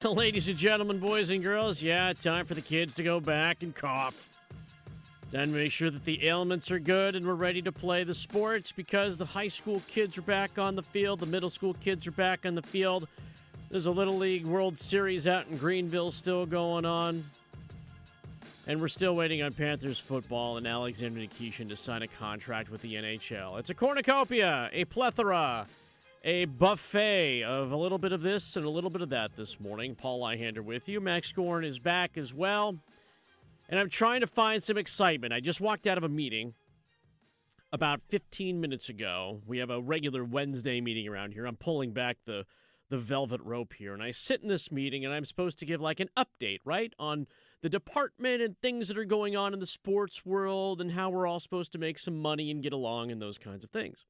Ladies and gentlemen, boys and girls, yeah, time for the kids to go back and cough. Then make sure that the ailments are good and we're ready to play the sports because the high school kids are back on the field, the middle school kids are back on the field. There's a Little League World Series out in Greenville still going on. And we're still waiting on Panthers football and Alexander Nikishin to sign a contract with the NHL. It's a cornucopia, a plethora, a buffet of a little bit of this and a little bit of that this morning. Paul Ihander with you. Max Goren is back as well. And I'm trying to find some excitement. I just walked out of a meeting about 15 minutes ago. We have a regular Wednesday meeting around here. I'm pulling back the velvet rope here. And I sit in this meeting, and I'm supposed to give like an update, right, on the department and things that are going on in the sports world and how we're all supposed to make some money and get along and those kinds of things.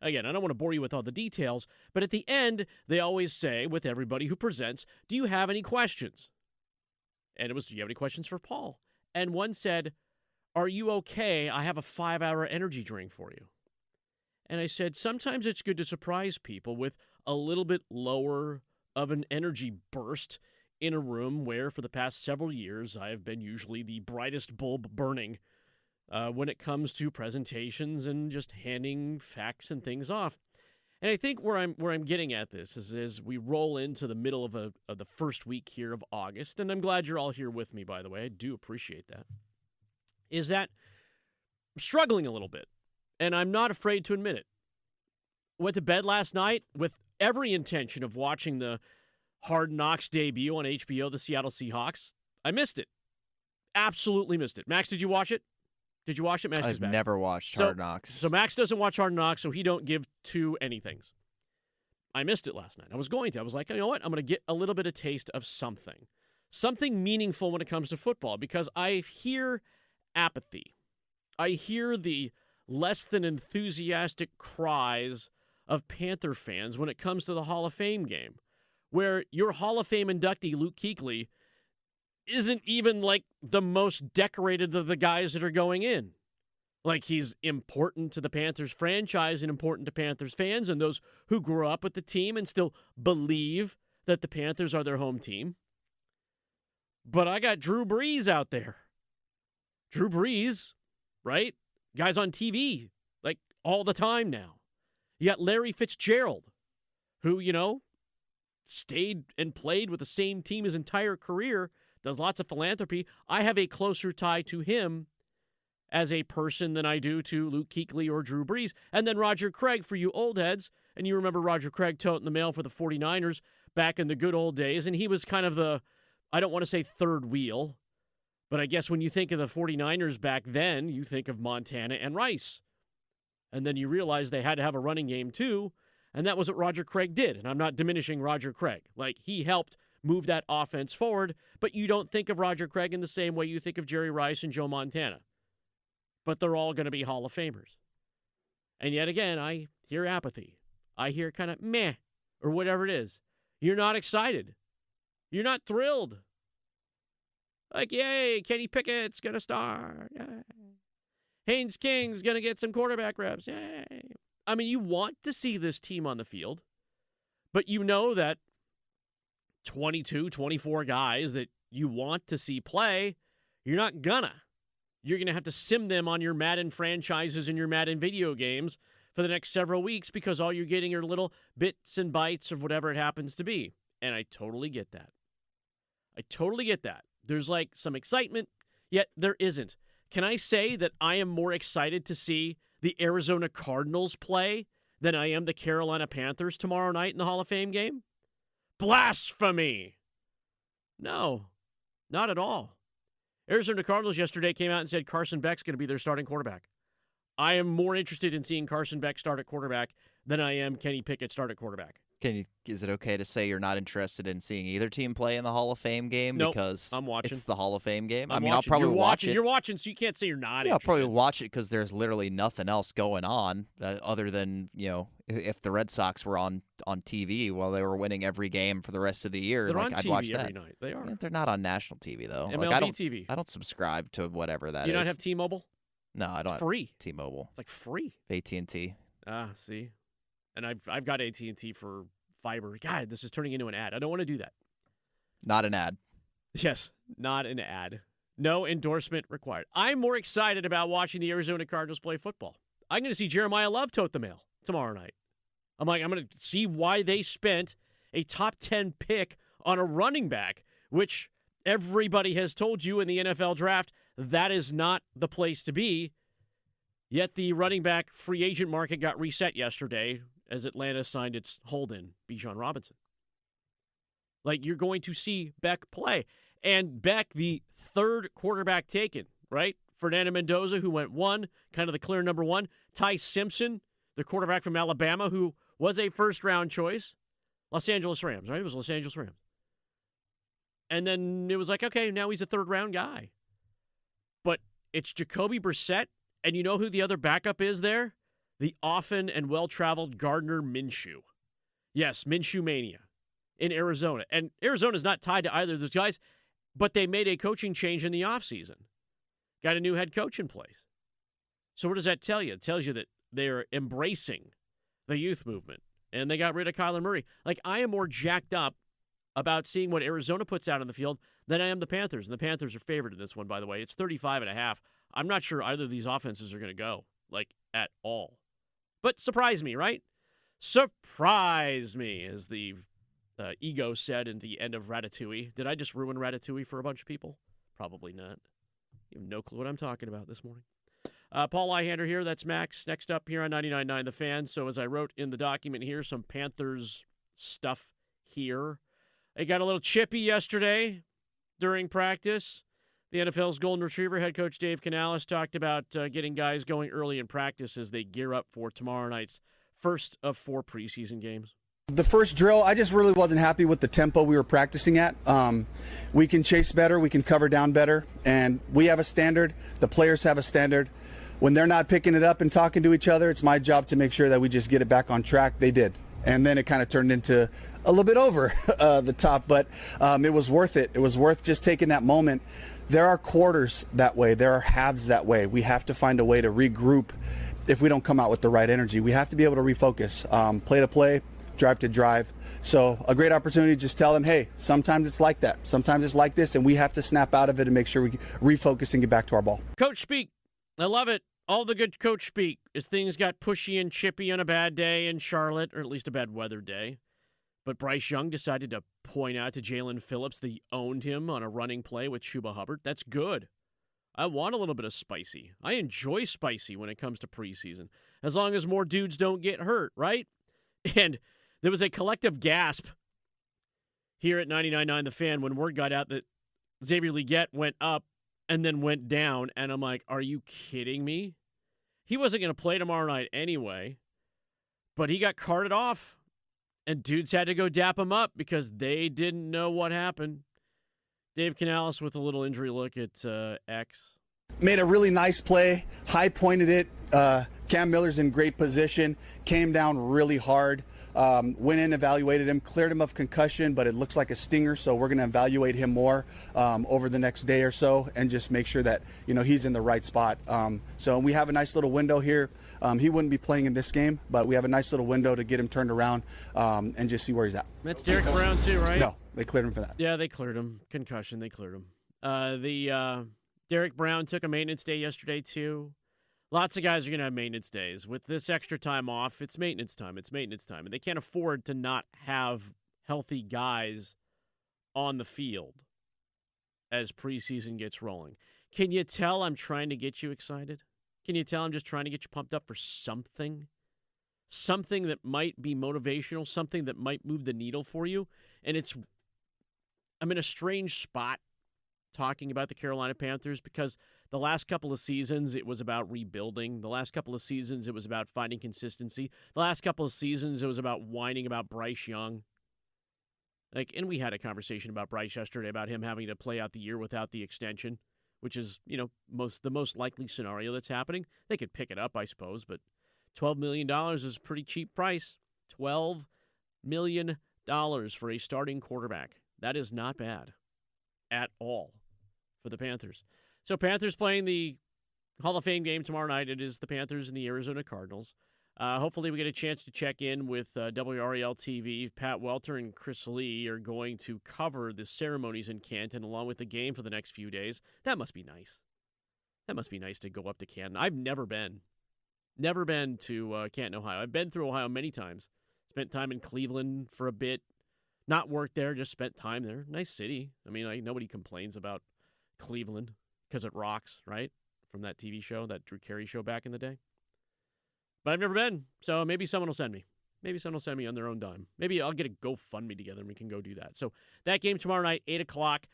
Again, I don't want to bore you with all the details, but at the end, they always say with everybody who presents, do you have any questions? And it was, do you have any questions for Paul? And one said, are you okay? I have a 5-hour energy drink for you. And I said, sometimes it's good to surprise people with a little bit lower of an energy burst in a room where for the past several years I have been usually the brightest bulb burning when it comes to presentations and just handing facts and things off. And I think where I'm getting at this is we roll into the middle of the first week here of August, and I'm glad you're all here with me, by the way. I do appreciate that. Is that I'm struggling a little bit, and I'm not afraid to admit it. Went to bed last night with every intention of watching the Hard Knocks debut on HBO, the Seattle Seahawks. I missed it. Absolutely missed it. Max, did you watch it? Did you watch it? Max I've never watched Hard Knocks. So Max doesn't watch Hard Knocks, so he don't give two anythings. I missed it last night. I was like, you know what? I'm going to get a little bit of taste of something. Something meaningful when it comes to football, because I hear apathy. I hear the less than enthusiastic cries of Panther fans when it comes to the Hall of Fame game, where your Hall of Fame inductee, Luke Kuechly, isn't even like the most decorated of the guys that are going in. Like, he's important to the Panthers franchise and important to Panthers fans and those who grew up with the team and still believe that the Panthers are their home team. But I got Drew Brees out there. Drew Brees, right? Guys on TV, like, all the time now. You got Larry Fitzgerald, who, stayed and played with the same team his entire career, does lots of philanthropy. I have a closer tie to him as a person than I do to Luke Kuechly or Drew Brees. And then Roger Craig, for you old heads, and you remember Roger Craig toting the mail for the 49ers back in the good old days, and he was kind of the, I don't want to say third wheel, but I guess when you think of the 49ers back then, you think of Montana and Rice. And then you realize they had to have a running game too, and that was what Roger Craig did. And I'm not diminishing Roger Craig. Like, he helped move that offense forward, but you don't think of Roger Craig in the same way you think of Jerry Rice and Joe Montana. But they're all going to be Hall of Famers. And yet again, I hear apathy. I hear kind of meh, or whatever it is. You're not excited. You're not thrilled. Like, yay, Kenny Pickett's going to start. Yay. Haynes King's going to get some quarterback reps. Yay. I mean, you want to see this team on the field, but you know that 22, 24 guys that you want to see play, you're not gonna. You're going to have to sim them on your Madden franchises and your Madden video games for the next several weeks because all you're getting are little bits and bytes of whatever it happens to be. And I totally get that. I totally get that. There's like some excitement, yet there isn't. Can I say that I am more excited to see the Arizona Cardinals play than I am the Carolina Panthers tomorrow night in the Hall of Fame game? Blasphemy! No, not at all. Arizona Cardinals yesterday came out and said Carson Beck's going to be their starting quarterback. I am more interested in seeing Carson Beck start at quarterback than I am Kenny Pickett start at quarterback. Is it okay to say you're not interested in seeing either team play in the Hall of Fame game? Nope, because I'm watching. It's the Hall of Fame game? I'll probably watch it. You're watching, so you can't say you're not interested. I'll probably watch it because there's literally nothing else going on other than, if the Red Sox were on TV while they were winning every game for the rest of the year. They're on I'd TV watch that every night. They are. Yeah, they're not on national TV, though. MLB TV. I don't subscribe to whatever that is. You not have T-Mobile? No, I don't It's free. have T-Mobile. It's like free. AT&T. Ah, see? And I've got AT&T for fiber. God, this is turning into an ad. I don't want to do that. Not an ad. Yes, not an ad. No endorsement required. I'm more excited about watching the Arizona Cardinals play football. I'm going to see Jeremiah Love tote the mail tomorrow night. I'm going to see why they spent a top 10 pick on a running back, which everybody has told you in the NFL draft, that is not the place to be. Yet the running back free agent market got reset yesterday as Atlanta signed its hold-in, Bijan Robinson. Like, you're going to see Beck play. And Beck, the third quarterback taken, right? Fernando Mendoza, who went 1, kind of the clear number 1. Ty Simpson, the quarterback from Alabama, who was a first-round choice. Los Angeles Rams, right? It was Los Angeles Rams. And then it was like, okay, now he's a third-round guy. But it's Jacoby Brissett, and you know who the other backup is there? The often and well-traveled Gardner Minshew. Yes, Minshew Mania in Arizona. And Arizona's not tied to either of those guys, but they made a coaching change in the offseason. Got a new head coach in place. So what does that tell you? It tells you that they're embracing the youth movement, and they got rid of Kyler Murray. Like, I am more jacked up about seeing what Arizona puts out on the field than I am the Panthers. And the Panthers are favored in this one, by the way. It's 35.5. I'm not sure either of these offenses are going to go, like, at all. But surprise me, right? Surprise me, as the Ego said in the end of Ratatouille. Did I just ruin Ratatouille for a bunch of people? Probably not. You have no clue what I'm talking about this morning. Paul Ihander here. That's Max. Next up here on 99.9 The Fan. So as I wrote in the document here, some Panthers stuff here. They got a little chippy yesterday during practice. The NFL's Golden Retriever head coach Dave Canales talked about getting guys going early in practice as they gear up for tomorrow night's first of 4 preseason games. The first drill, I just really wasn't happy with the tempo we were practicing at. We can chase better, we can cover down better, and we have a standard. The players have a standard. When they're not picking it up and talking to each other, it's my job to make sure that we just get it back on track. They did. And then it kind of turned into a little bit over the top, but it was worth it. It was worth just taking that moment. There are quarters that way. There are halves that way. We have to find a way to regroup if we don't come out with the right energy. We have to be able to refocus, play to play, drive to drive. So a great opportunity to just tell them, hey, sometimes it's like that. Sometimes it's like this, and we have to snap out of it and make sure we refocus and get back to our ball. Coach speak. I love it. All the good coach speak as things got pushy and chippy on a bad day in Charlotte, or at least a bad weather day. But Bryce Young decided to point out to Jalen Phillips that he owned him on a running play with Chuba Hubbard. That's good. I want a little bit of spicy. I enjoy spicy when it comes to preseason, as long as more dudes don't get hurt, right? And there was a collective gasp here at 99.9 The Fan when word got out that Xavier Legette went up and then went down, and I'm like, are you kidding me? He wasn't going to play tomorrow night anyway, but he got carted off, and dudes had to go dap him up because they didn't know what happened. Dave Canales with a little injury look at X. Made a really nice play, high-pointed it. Cam Miller's in great position, came down really hard. Went in, evaluated him, cleared him of concussion, but it looks like a stinger, so we're going to evaluate him more over the next day or so and just make sure that, he's in the right spot. So we have a nice little window here. He wouldn't be playing in this game, but we have a nice little window to get him turned around and just see where he's at. That's Derek Brown too, right? No, they cleared him for that. Yeah, they cleared him. Concussion, they cleared him. Derek Brown took a maintenance day yesterday too. Lots of guys are going to have maintenance days. With this extra time off, it's maintenance time. It's maintenance time. And they can't afford to not have healthy guys on the field as preseason gets rolling. Can you tell I'm trying to get you excited? Can you tell I'm just trying to get you pumped up for something? Something that might be motivational, something that might move the needle for you. And I'm in a strange spot talking about the Carolina Panthers because the last couple of seasons, it was about rebuilding. The last couple of seasons, it was about finding consistency. The last couple of seasons, it was about whining about Bryce Young. And we had a conversation about Bryce yesterday about him having to play out the year without the extension, which is, the most likely scenario that's happening. They could pick it up, I suppose, but $12 million is a pretty cheap price. $12 million for a starting quarterback. That is not bad at all for the Panthers. So Panthers playing the Hall of Fame game tomorrow night. It is the Panthers and the Arizona Cardinals. Hopefully we get a chance to check in with WRAL TV. Pat Welter and Chris Lee are going to cover the ceremonies in Canton along with the game for the next few days. That must be nice. That must be nice to go up to Canton. I've never been. Never been to Canton, Ohio. I've been through Ohio many times. Spent time in Cleveland for a bit. Not worked there, just spent time there. Nice city. I mean, nobody complains about Cleveland because it rocks, right? From that TV show, that Drew Carey show back in the day. But I've never been, so maybe someone will send me. Maybe someone will send me on their own dime. Maybe I'll get a GoFundMe together and we can go do that. So that game tomorrow night, 8 o'clock.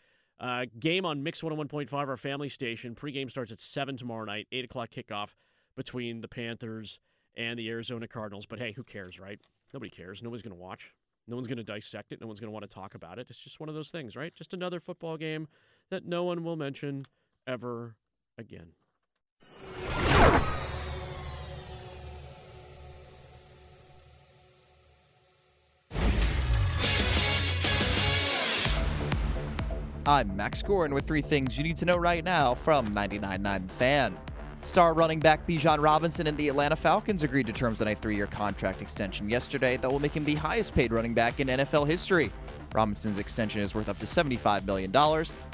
Game on Mix 101.5, our family station. Pre-game starts at 7 tomorrow night, 8 o'clock kickoff between the Panthers and the Arizona Cardinals. But hey, who cares, right? Nobody cares. Nobody's going to watch. No one's going to dissect it. No one's going to want to talk about it. It's just one of those things, right? Just another football game that no one will mention ever again. I'm Max Goren with 3 things you need to know right now from 99.9 The Fan. Star running back Bijan Robinson and the Atlanta Falcons agreed to terms on a 3-year contract extension yesterday that will make him the highest-paid running back in NFL history. Robinson's extension is worth up to $75 million,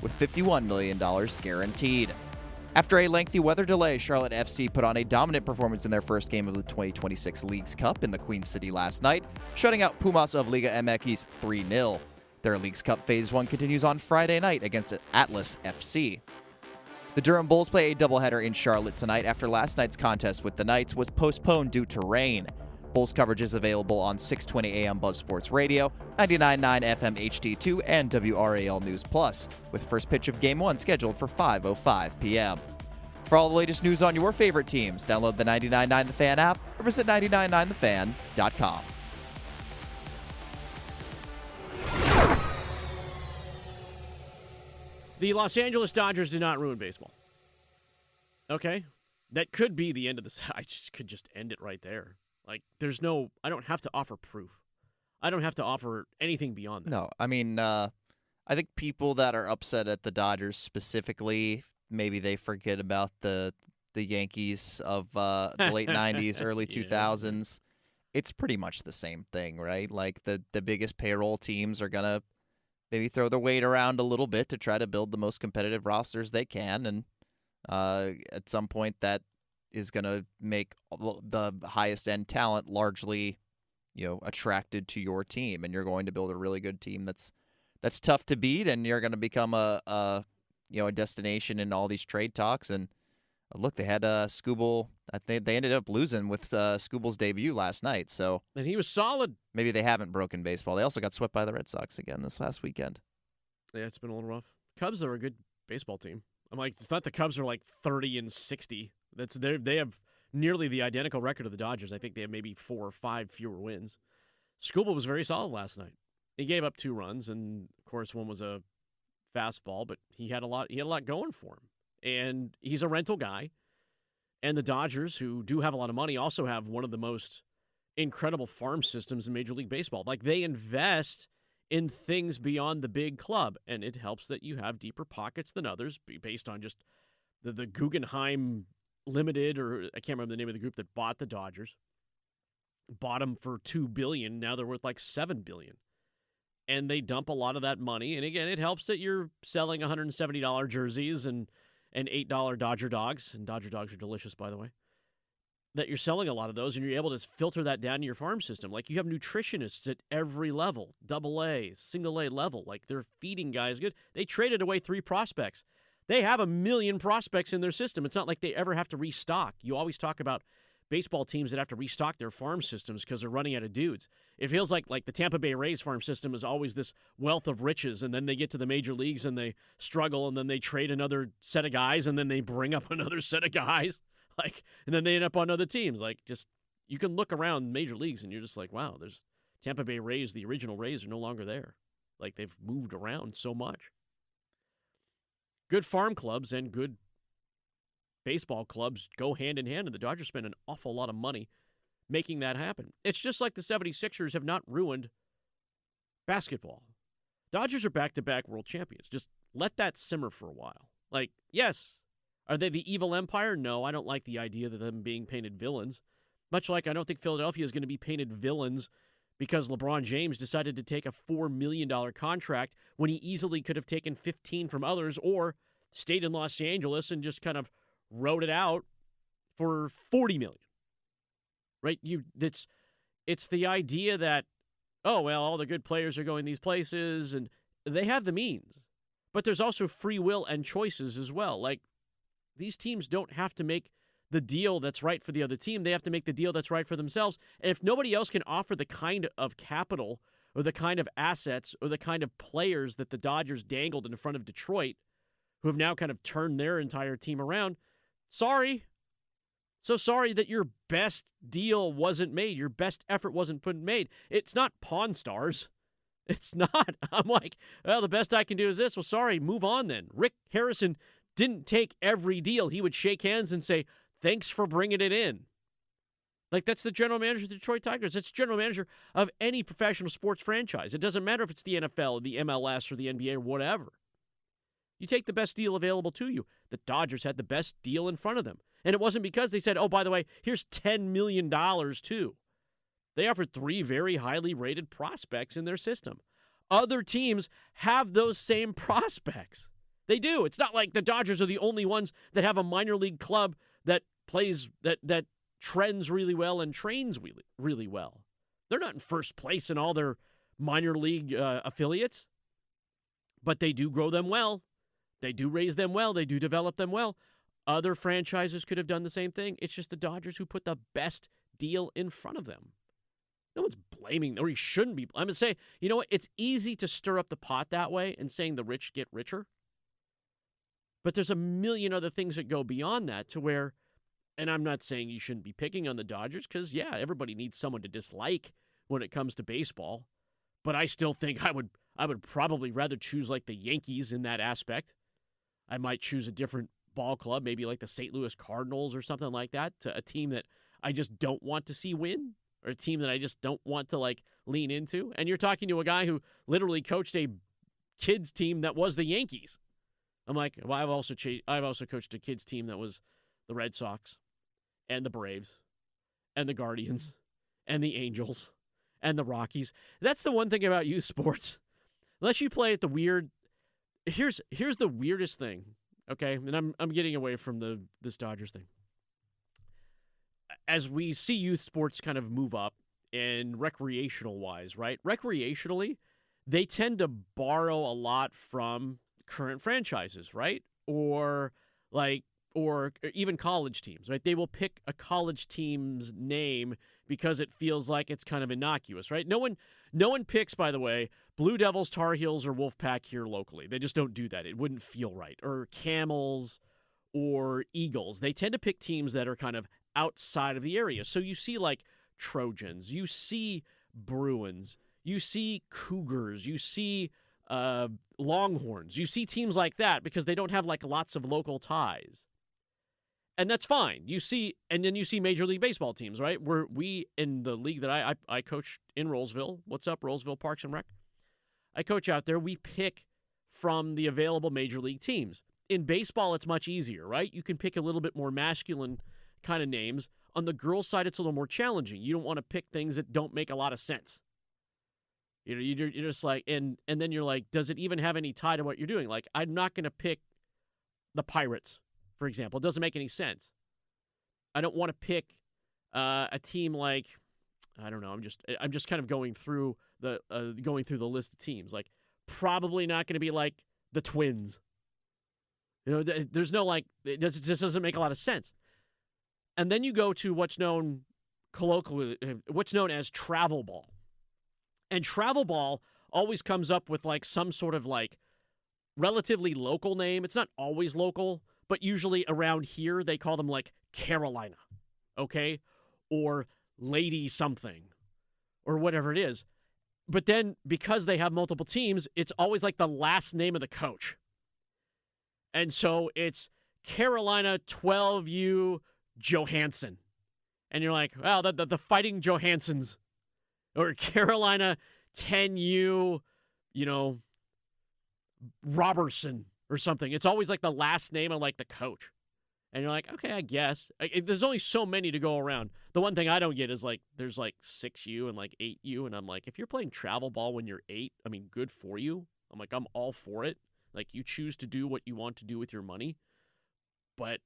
with $51 million guaranteed. After a lengthy weather delay, Charlotte FC put on a dominant performance in their first game of the 2026 Leagues Cup in the Queen City last night, shutting out Pumas of Liga MX 3-0. Their Leagues Cup Phase 1 continues on Friday night against Atlas FC. The Durham Bulls play a doubleheader in Charlotte tonight after last night's contest with the Knights was postponed due to rain. Bulls coverage is available on 620 AM Buzz Sports Radio, 99.9 FM HD2, and WRAL News Plus, with first pitch of Game 1 scheduled for 5:05 p.m. For all the latest news on your favorite teams, download the 99.9 The Fan app or visit 999thefan.com. The Los Angeles Dodgers did not ruin baseball. Okay? That could be the end of the... I could just end it right there. Like, there's no... I don't have to offer proof. I don't have to offer anything beyond that. No, I mean, I think people that are upset at the Dodgers specifically, maybe they forget about the Yankees of the late 90s, early 2000s. It's pretty much the same thing, right? Like, the biggest payroll teams are going to maybe throw their weight around a little bit to try to build the most competitive rosters they can, and at some point that is going to make the highest-end talent largely, attracted to your team, and you're going to build a really good team that's tough to beat, and you're going to become a destination in all these trade talks. And look, they had Skubal. I think they ended up losing with Skubal's debut last night. So, and he was solid. Maybe they haven't broken baseball. They also got swept by the Red Sox again this last weekend. Yeah, it's been a little rough. Cubs are a good baseball team. I'm like, it's not the Cubs are like 30-60. They have nearly the identical record of the Dodgers. I think they have maybe 4 or 5 fewer wins. Skubal was very solid last night. He gave up 2 runs, and of course one was a fastball, but he had a lot going for him. And he's a rental guy. And the Dodgers, who do have a lot of money, also have one of the most incredible farm systems in Major League Baseball. Like, they invest in things beyond the big club, and it helps that you have deeper pockets than others based on just the Guggenheim Limited, or I can't remember the name of the group that bought the Dodgers. Bought them for $2 billion. Now they're worth like $7 billion. And they dump a lot of that money. And again, it helps that you're selling $170 jerseys and $8 Dodger dogs, and Dodger dogs are delicious, by the way, that you're selling a lot of those, and you're able to filter that down to your farm system. Like, you have nutritionists at every level, AA, single A level. Like, they're feeding guys good. They traded away 3 prospects. They have 1 million prospects in their system. It's not like they ever have to restock. You always talk about baseball teams that have to restock their farm systems because they're running out of dudes. It feels like the Tampa Bay Rays farm system is always this wealth of riches, and then they get to the major leagues and they struggle, and then they trade another set of guys, and then they bring up another set of guys, and then they end up on other teams. Like, just, you can look around major leagues and you're just like, wow, there's Tampa Bay Rays, the original Rays are no longer there. Like, they've moved around so much. Good farm clubs and good baseball clubs go hand in hand, and the Dodgers spend an awful lot of money making that happen. It's just like the 76ers have not ruined basketball. Dodgers are back-to-back world champions. Just let that simmer for a while. Like, yes, are they the evil empire? No, I don't like the idea of them being painted villains. Much like I don't think Philadelphia is going to be painted villains because LeBron James decided to take a $4 million contract when he easily could have taken 15 from others or stayed in Los Angeles and just kind of wrote it out for $40 million. Right? It's the idea that, oh, well, all the good players are going these places and they have the means. But there's also free will and choices as well. Like, these teams don't have to make the deal that's right for the other team. They have to make the deal that's right for themselves. And if nobody else can offer the kind of capital or the kind of assets or the kind of players that the Dodgers dangled in front of Detroit, who have now kind of turned their entire team around, sorry. So sorry that your best deal wasn't made. Your best effort wasn't made. It's not Pawn Stars. It's not. I'm like, well, the best I can do is this. Well, sorry, move on then. Rick Harrison didn't take every deal. He would shake hands and say, thanks for bringing it in. Like, that's the general manager of the Detroit Tigers. It's general manager of any professional sports franchise. It doesn't matter if it's the NFL or the MLS or the NBA or whatever. You take the best deal available to you. The Dodgers had the best deal in front of them. And it wasn't because they said, oh, by the way, here's $10 million too. They offered 3 very highly rated prospects in their system. Other teams have those same prospects. They do. It's not like the Dodgers are the only ones that have a minor league club that plays, that trends really well and trains really, really well. They're not in first place in all their minor league affiliates, but they do grow them well. They do raise them well. They do develop them well. Other franchises could have done the same thing. It's just the Dodgers who put the best deal in front of them. No one's blaming, or he shouldn't be. I'm going to say, you know what? It's easy to stir up the pot that way and saying the rich get richer. But there's a million other things that go beyond that to where, and I'm not saying you shouldn't be picking on the Dodgers because, yeah, everybody needs someone to dislike when it comes to baseball. But I still think I would probably rather choose like the Yankees in that aspect. I might choose a different ball club, maybe like the St. Louis Cardinals or something like that, to a team that I just don't want to see win or a team that I just don't want to like lean into. And you're talking to a guy who literally coached a kids team that was the Yankees. I'm like, well, I've also coached a kids team that was the Red Sox and the Braves and the Guardians and the Angels and the Rockies. That's the one thing about youth sports. Unless you play at the weird, here's the weirdest thing, okay? And I'm getting away from this Dodgers thing. As we see youth sports kind of move up and recreational wise, right? Recreationally, they tend to borrow a lot from current franchises, right? Or even college teams, right? They will pick a college team's name because it feels like it's kind of innocuous, right? No one picks, by the way, Blue Devils, Tar Heels, or Wolfpack here locally. They just don't do that. It wouldn't feel right. Or Camels or Eagles. They tend to pick teams that are kind of outside of the area. So you see like Trojans, you see Bruins, you see Cougars, you see Longhorns. You see teams like that because they don't have like lots of local ties. And that's fine. And then you see Major League Baseball teams, right? We in the league that I coach in Rollsville. What's up, Rollsville Parks and Rec? I coach out there. We pick from the available Major League teams. In baseball, it's much easier, right? You can pick a little bit more masculine kind of names. On the girls' side, it's a little more challenging. You don't want to pick things that don't make a lot of sense. You know, you're just like, and then you're like, does it even have any tie to what you're doing? Like, I'm not going to pick the Pirates, for example. It doesn't make any sense. I don't want to pick a team like, I don't know. I'm just kind of going through the list of teams. Like, probably not going to be like the Twins. You know, there's no like, it just doesn't make a lot of sense. And then you go to what's known colloquially, what's known as travel ball. And travel ball always comes up with like some sort of like relatively local name. It's not always local, but usually around here they call them like Carolina, okay? Or Lady something, or whatever it is. But then because they have multiple teams, it's always like the last name of the coach. And so it's Carolina 12U Johansson. And you're like, well, the Fighting Johanssons. Or Carolina 10U, Robertson or something. It's always like the last name of like the coach. And you're like, okay, I guess. There's only so many to go around. The one thing I don't get is, like, there's, like, 6U and, like, 8U. And I'm like, if you're playing travel ball when you're 8, I mean, good for you. I'm like, I'm all for it. Like, you choose to do what you want to do with your money. But,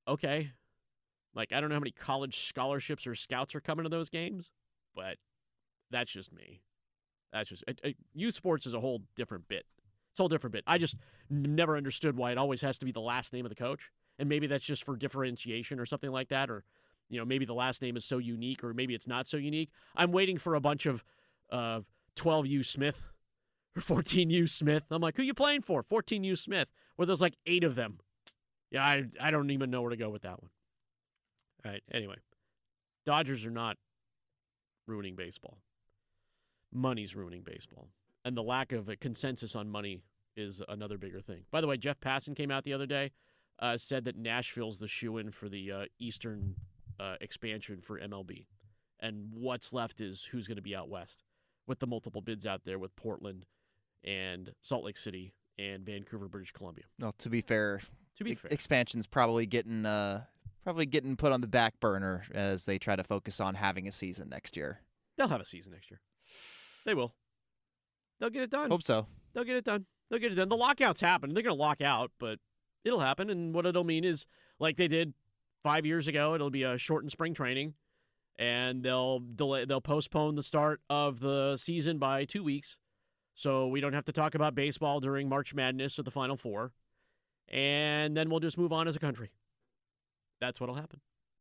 okay. Like, I don't know how many college scholarships or scouts are coming to those games. But that's just me. That's just youth sports is a whole different bit. It's a whole different bit. I just never understood why it always has to be the last name of the coach. And maybe that's just for differentiation or something like that. Or, maybe the last name is so unique, or maybe it's not so unique. I'm waiting for a bunch of 12U Smith or 14U Smith. I'm like, who you playing for? 14U Smith. Where there's like 8 of them. Yeah, I don't even know where to go with that one. All right, anyway. Dodgers are not ruining baseball. Money's ruining baseball. And the lack of a consensus on money is another bigger thing. By the way, Jeff Passan came out the other day, said that Nashville's the shoo-in for the Eastern expansion for MLB. And what's left is who's going to be out west, with the multiple bids out there with Portland and Salt Lake City and Vancouver, British Columbia. Well, to be fair, expansion's probably getting put on the back burner as they try to focus on having a season next year. They'll have a season next year. They will. They'll get it done. Hope so. They'll get it done. The lockout's happening. They're going to lock out, but it'll happen. And what it'll mean is, like they did 5 years ago, it'll be a shortened spring training, and they'll postpone the start of the season by 2 weeks, so we don't have to talk about baseball during March Madness or the Final Four, and then we'll just move on as a country. That's what'll happen.